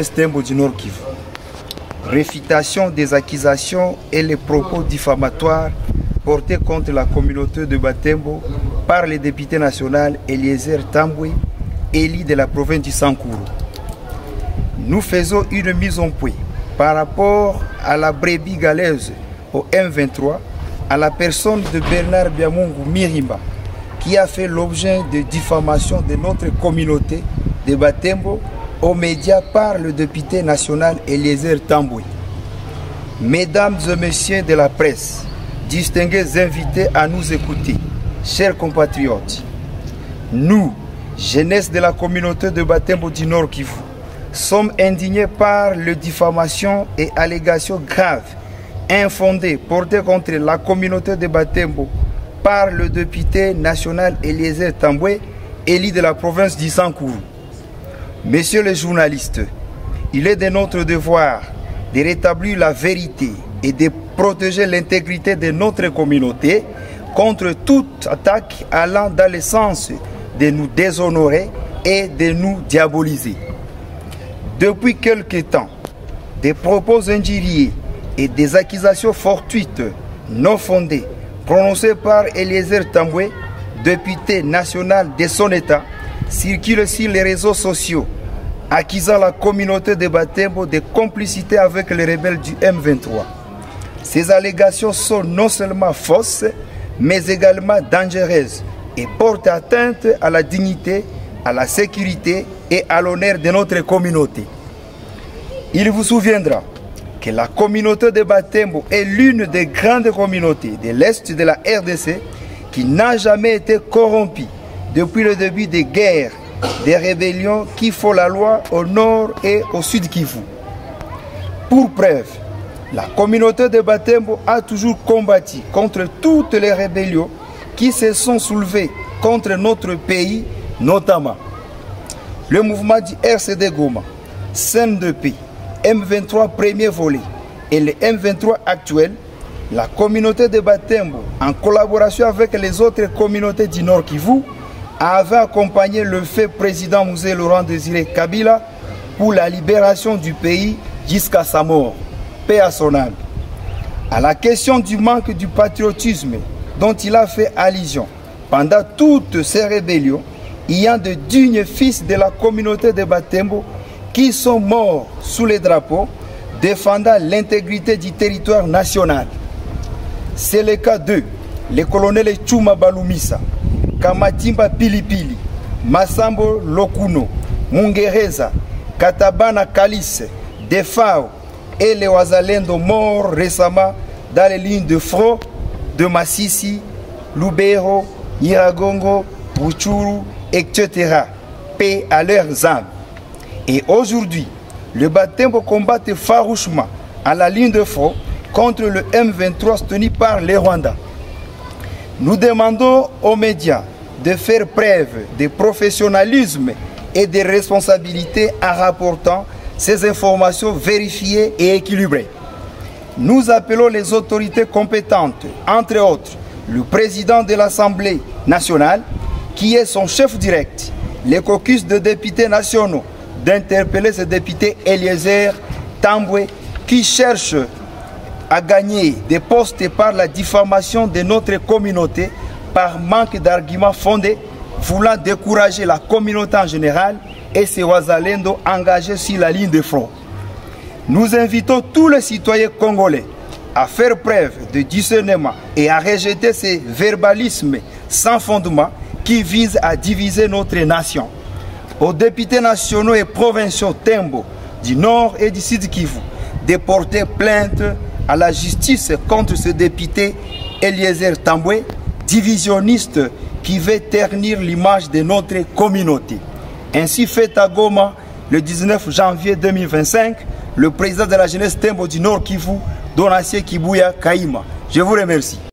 Tembo du Nord Kivu. Réfutation des accusations et les propos diffamatoires portés contre la communauté de Batembo par le député national Eliezer Tambwe, élu de la province du Sankuru. Nous faisons une mise en point par rapport à la brebis galeuse au M23, à la personne de Bernard Biamungu Mirimba, qui a fait l'objet de diffamation de notre communauté de Batembo aux médias par le député national Eliezer Tambwe. Mesdames et messieurs de la presse, distingués invités à nous écouter, chers compatriotes, nous, jeunesse de la communauté de Batembo du Nord Kivu, sommes indignés par les diffamations et allégations graves, infondées, portées contre la communauté de Batembo par le député national Eliezer Tambwe, élu de la province du Sankuru. Messieurs les journalistes, il est de notre devoir de rétablir la vérité et de protéger l'intégrité de notre communauté contre toute attaque allant dans le sens de nous déshonorer et de nous diaboliser. Depuis quelque temps, des propos injurieux et des accusations fortuites non fondées prononcées par Eliezer Tambwe, député national de son État, circulent sur les réseaux sociaux, accusant la communauté de Batembo de complicité avec les rebelles du M23. Ces allégations sont non seulement fausses, mais également dangereuses et portent atteinte à la dignité, à la sécurité et à l'honneur de notre communauté. Il vous souviendra que la communauté de Batembo est l'une des grandes communautés de l'Est de la RDC qui n'a jamais été corrompue depuis le début des guerres, des rébellions qui font la loi au nord et au sud Kivu. Pour preuve, la communauté de Batembo a toujours combattu contre toutes les rébellions qui se sont soulevées contre notre pays, notamment le mouvement du RCD Goma, CNDP, M23 premier volet et le M23 actuel. La communauté de Batembo, en collaboration avec les autres communautés du Nord Kivu, avait accompagné le fait président Mouzé Laurent Désiré Kabila pour la libération du pays jusqu'à sa mort. Paix à son âme. À la question du manque du patriotisme dont il a fait allusion pendant toutes ces rébellions, il y a de dignes fils de la communauté de Batembo qui sont morts sous les drapeaux défendant l'intégrité du territoire national. C'est le cas d'eux, les colonels Chuma Balumisa, Kamatimba Pilipili, Massambo Lokuno, Mungereza, Katabana Kalisse, Defao et les Wazalendo morts récemment dans les lignes de front de Massissi, Lubero, Nyiragongo, Buchuru, etc. Paix à leurs âmes. Et aujourd'hui, le Batembo combat farouchement à la ligne de front contre le M23 soutenu par les Rwandais. Nous demandons aux médias de faire preuve de professionnalisme et de responsabilité en rapportant ces informations vérifiées et équilibrées. Nous appelons les autorités compétentes, entre autres le président de l'Assemblée nationale, qui est son chef direct, les caucus de députés nationaux, d'interpeller ce député Eliezer Tambwe qui cherche à gagner des postes par la diffamation de notre communauté par manque d'arguments fondés, voulant décourager la communauté en général et ses Wazalendo engagés sur la ligne de front. Nous invitons tous les citoyens congolais à faire preuve de discernement et à rejeter ces verbalismes sans fondement qui visent à diviser notre nation. Aux députés nationaux et provinciaux Tembo, du Nord et du Sud Kivu, de porter plainte à la justice contre ce député Eliezer Tambwe, divisionniste qui veut ternir l'image de notre communauté. Ainsi fait à Goma, le 19 janvier 2025, le président de la jeunesse Tembo du Nord Kivu, Donatien Kibuya Kaima. Je vous remercie.